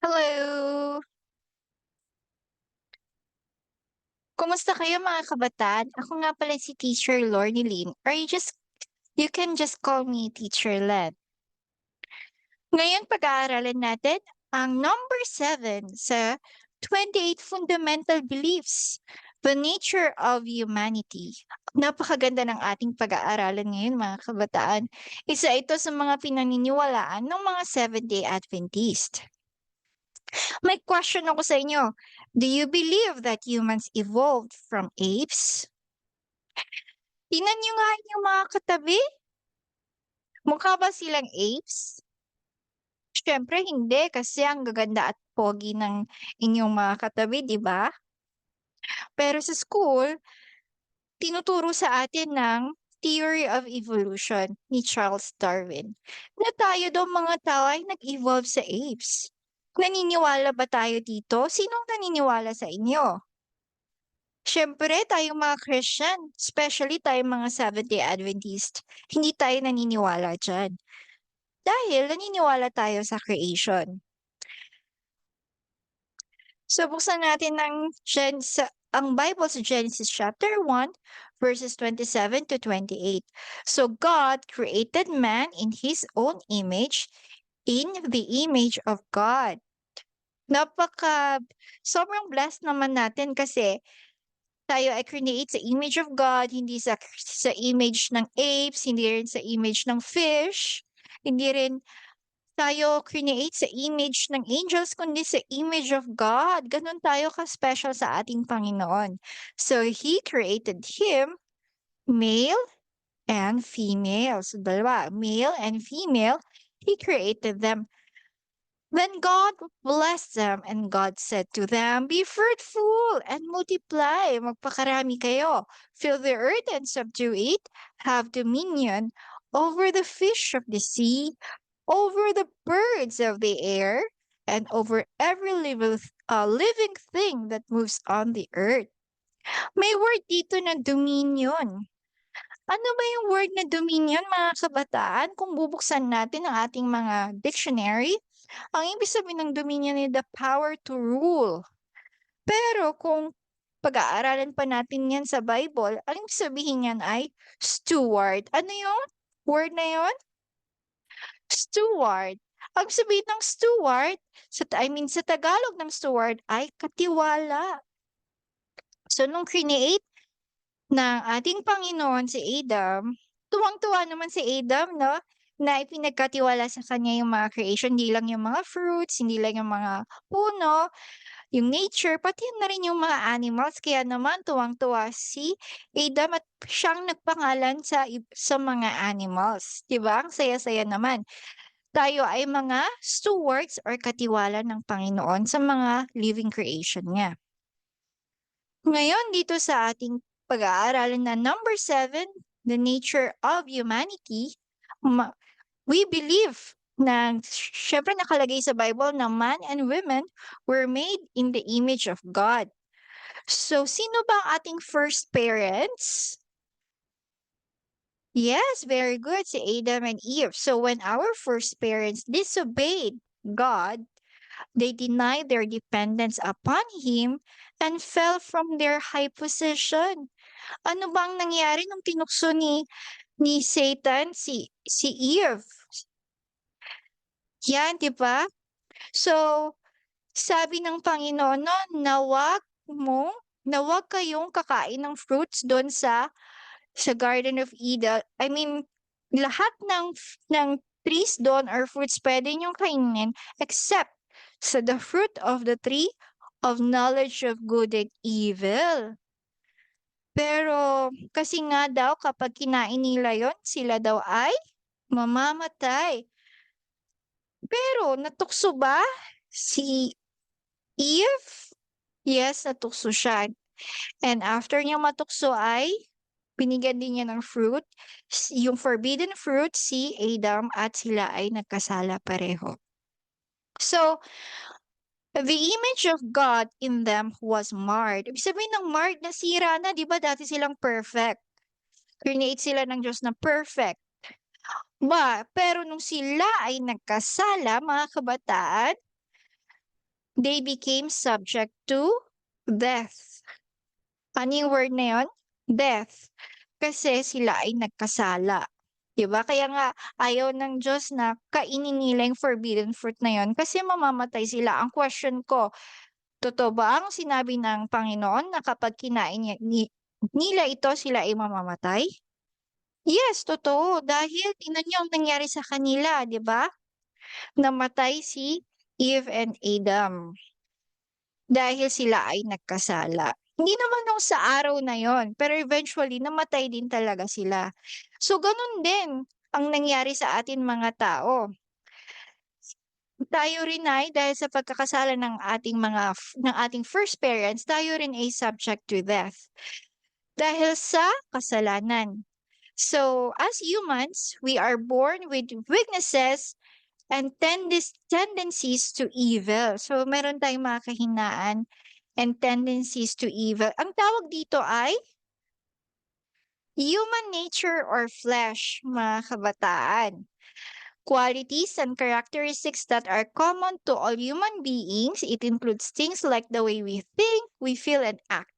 Hello! Kumusta kayo mga kabataan? Ako nga pala si Teacher Lorny Lynn, or you can just call me Teacher Len. Ngayon pag-aaralan natin ang number 7 sa 28 Fundamental Beliefs, the Nature of Humanity. Napakaganda ng ating pag-aaralan ngayon mga kabataan. Isa ito sa mga pinaniniwalaan ng mga Seventh-day Adventist. May question ako sa inyo. Do you believe that humans evolved from apes? Tingnan niyo nga yung mga katabi. Mukha ba silang apes? Siyempre hindi kasi ang gaganda at pogi ng inyong mga katabi, di ba? Pero sa school, tinuturo sa atin ng Theory of Evolution ni Charles Darwin na tayo daw mga tao ay nag-evolve sa apes. Naniniwala ba tayo dito? Sinong naniniwala sa inyo? Siyempre tayong mga Christian, especially tayong mga Seventh-day Adventist, hindi tayo naniniwala diyan. Dahil naniniwala tayo sa creation. So buksan natin ang Bible sa Genesis chapter 1, verses 27 to 28. So God created man in His own image, in the image of God. Sobrang blessed naman natin kasi tayo ay create sa image of God, hindi sa image ng apes, hindi rin sa image ng fish, hindi rin tayo create sa image ng angels, kundi sa image of God. Ganun tayo ka-special sa ating Panginoon. So, He created him, male and female. So, dalawa, male and female, He created them. Then God blessed them, and God said to them, be fruitful and multiply, magpakarami kayo. Fill the earth and subdue it, have dominion over the fish of the sea, over the birds of the air, and over every living thing that moves on the earth. May word dito na dominion. Ano ba yung word na dominion, mga kabataan? Kung bubuksan natin ang ating mga dictionary, ang ibig sabihin ng dominion ay the power to rule. Pero kung pag-aaralan pa natin yan sa Bible, ang ibig sabihin yan ay steward. Ano yung word na yon? Steward. Ang sabihin ng steward, sa Tagalog ng steward ay katiwala. So, nung create ng ating Panginoon si Adam, tuwang-tuwa naman si Adam, no? Na ipinagkatiwala sa kanya yung mga creation, hindi lang yung mga fruits, hindi lang yung mga puno, yung nature, pati na rin yung mga animals. Kaya naman tuwang-tuwa si Adam at siyang nagpangalan sa mga animals. Diba? Ang saya-saya naman. Tayo ay mga stewards or katiwala ng Panginoon sa mga living creation niya. Ngayon, dito sa ating pag-aaralan na number 7, the nature of humanity, we believe na syempre nakalagay sa Bible na man and women were made in the image of God. So, sino ba ang ating first parents? Yes, very good, si Adam and Eve. So, when our first parents disobeyed God, they denied their dependence upon Him and fell from their high position. Ano bang nangyari nung tinukso ni Satan si Eve? Yan, 'di ba? So, sabi ng Panginoon no, na wag kayong kakain ng fruits doon sa Garden of Eden. I mean, lahat ng trees doon or fruits pwede niyong kainin except sa the fruit of the tree of knowledge of good and evil. Pero kasi nga daw kapag kinain nila yon, sila daw ay mamamatay. Pero natukso ba si Eve? Yes, natukso siya. And after niya matukso ay binigyan din niya ng fruit, yung forbidden fruit, si Adam at sila ay nagkasala pareho. So, the image of God in them was marred. Ibig sabihin ng marred, nasira na, di ba dati silang perfect? Create sila ng Diyos na perfect. Pero nung sila ay nagkasala, mga kabataan, They became subject to death. Ano yung word na yun? Death. Kasi sila ay nagkasala. 'Di ba? Kaya nga ayaw ng Diyos na kainin nila yung forbidden fruit na yun kasi mamamatay sila. Ang question ko, totoo ba ang sinabi ng Panginoon na kapag kinain nila ito, sila ay mamamatay? Yes, totoo. Dahil tingnan niyo ang nangyari sa kanila, 'di ba? Namatay si Eve and Adam dahil sila ay nagkasala. Hindi naman nung sa araw na yon, pero eventually namatay din talaga sila. So ganun din ang nangyari sa atin mga tao. Tayo rin ay dahil sa pagkakasala ng ating first parents, tayo rin ay subject to death dahil sa kasalanan. So, as humans, we are born with weaknesses and tendencies to evil. So, meron tayong mga kahinaan and tendencies to evil. Ang tawag dito ay human nature or flesh, mga kabataan. Qualities and characteristics that are common to all human beings. It includes things like the way we think, we feel, and act.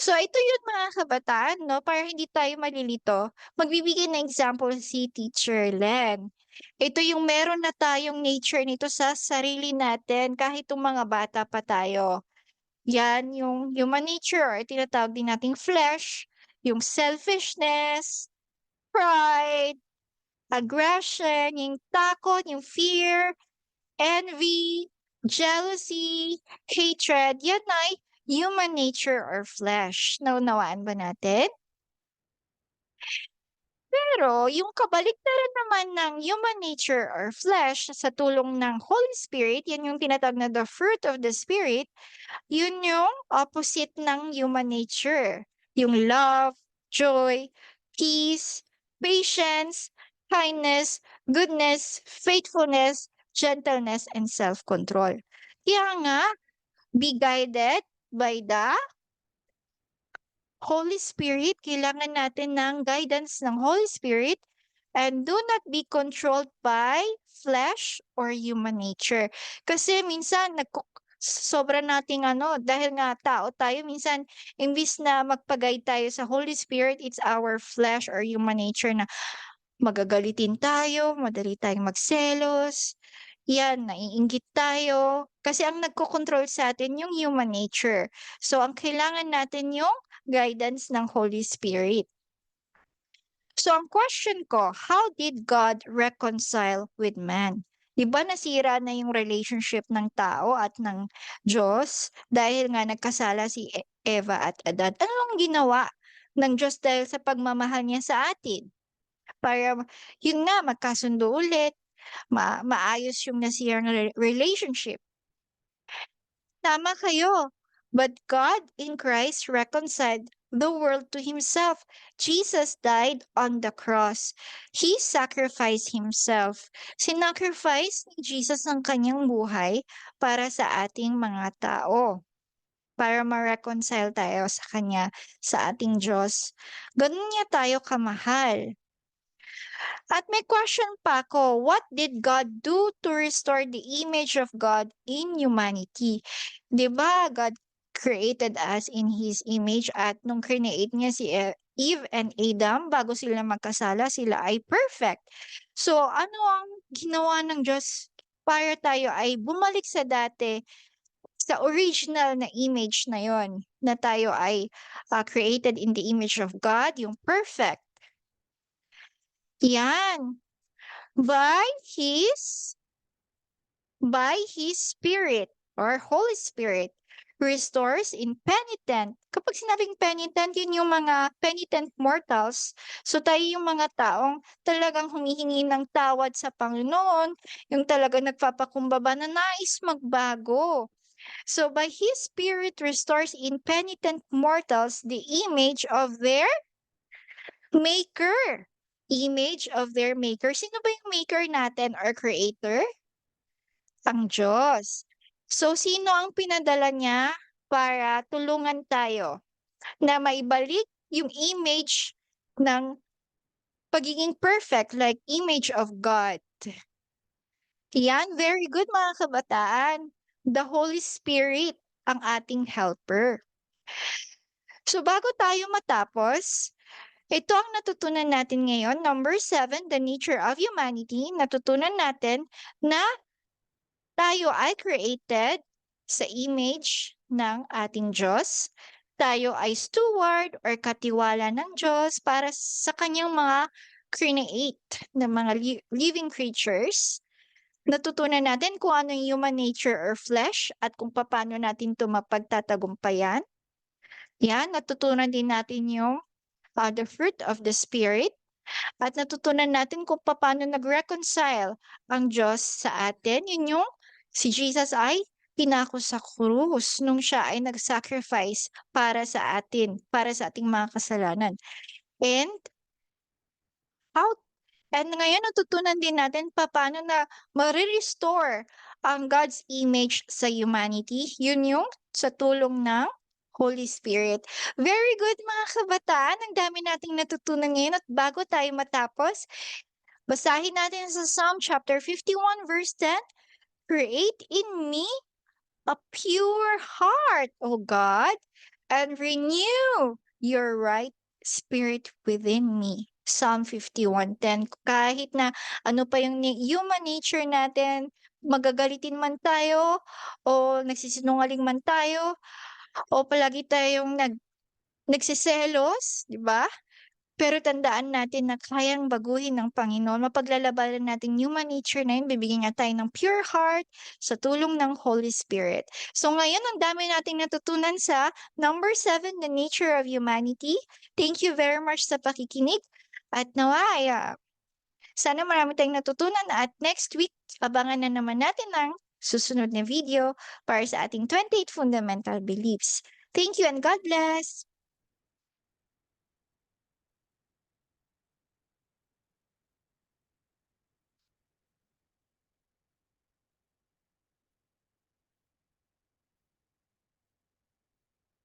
So ito yun mga kabataan, no? Para hindi tayo malilito, magbibigay ng example si Teacher Len. Ito yung meron na tayong nature nito sa sarili natin kahit yung mga bata pa tayo. Yan yung human nature or tinatawag din nating flesh, yung selfishness, pride, aggression, yung takot, yung fear, envy, jealousy, hatred, yan ay human nature or flesh. Naunawaan ba natin? Pero yung kabaliktaran naman ng human nature or flesh sa tulong ng Holy Spirit, yan yung tinatawag na the fruit of the Spirit, yun yung opposite ng human nature. Yung love, joy, peace, patience, kindness, goodness, faithfulness, gentleness, and self-control. Kaya nga, be guided by the Holy Spirit. Kailangan natin ng guidance ng Holy Spirit and do not be controlled by flesh or human nature. Kasi minsan sobra nating dahil nga tao tayo, minsan imbis na magpag-guide tayo sa Holy Spirit, it's our flesh or human nature na magagalitin tayo, madali tayong magselos, yan, naiinggit tayo. Kasi ang nagkokontrol sa atin yung human nature. So, ang kailangan natin yung guidance ng Holy Spirit. So, ang question ko, how did God reconcile with man? Di ba nasira na yung relationship ng tao at ng Diyos dahil nga nagkasala si Eva at Adan? Ano ang ginawa ng Diyos dahil sa pagmamahal niya sa atin? Para yun nga, magkasundo ulit, maayos yung nasirang relationship. Tama kayo. But God in Christ reconciled the world to Himself. Jesus died on the cross. He sacrificed Himself. Sinacrifice ni Jesus ang kanyang buhay para sa ating mga tao. Para ma-reconcile tayo sa Kanya, sa ating Diyos. Ganun niya tayo kamahal. At may question pa ako, what did God do to restore the image of God in humanity? 'Di ba God created us in His image at nung create niya si Eve and Adam bago sila magkasala, sila ay perfect. So ano ang ginawa ng Diyos para tayo ay bumalik sa dati, sa original na image na yon, na tayo ay created in the image of God, yung perfect. Yan. By His Spirit or Holy Spirit restores in penitent. Kapag sinabing penitent, yun yung mga penitent mortals. So tayo yung mga taong talagang humihingi ng tawad sa Panginoon, yung talagang nagpapakumbaba na nais magbago. So by His Spirit restores in penitent mortals the image of their Maker. Image of their maker. Sino ba yung maker natin or creator? Ang Diyos. So, sino ang pinadala niya para tulungan tayo na maibalik yung image ng pagiging perfect, like image of God? Yan, very good mga kabataan. The Holy Spirit ang ating helper. So bago tayo matapos, ito ang natutunan natin ngayon. Number 7, the nature of humanity. Natutunan natin na tayo ay created sa image ng ating Diyos. Tayo ay steward or katiwala ng Diyos para sa kanyang mga create na mga living creatures. Natutunan natin kung ano yung human nature or flesh at kung paano natin ito mapagtatagumpayan. Yan, natutunan din natin yung the fruit of the Spirit. At natutunan natin kung paano nag-reconcile ang Diyos sa atin. Yun yung si Jesus ay pinako sa krus nung siya ay nag-sacrifice para sa atin, para sa ating mga kasalanan. And how And ngayon natutunan din natin paano na ma-restore ang God's image sa humanity. Yun yung sa tulong ng Holy Spirit. Very good mga kabataan. Ang dami nating natutunan ngayon at bago tayo matapos, basahin natin sa Psalm chapter 51 verse 10. Create in me a pure heart, O God, and renew your right spirit within me. Psalm 51:10. Kahit na ano pa yung human nature natin, magagalitin man tayo, o nagsisinungaling man tayo, o palagi tayong nagsiselos, di ba? Pero tandaan natin na kayang baguhin ng Panginoon. Mapaglalabanan natin human nature na yun. Bibigyan niya tayo ng pure heart sa tulong ng Holy Spirit. So ngayon, ang dami nating natutunan sa number 7, the nature of humanity. Thank you very much sa pakikinig. At naway, sana marami tayong natutunan at next week, abangan na naman natin ang susunod na video para sa ating 28 fundamental beliefs. Thank you and God bless!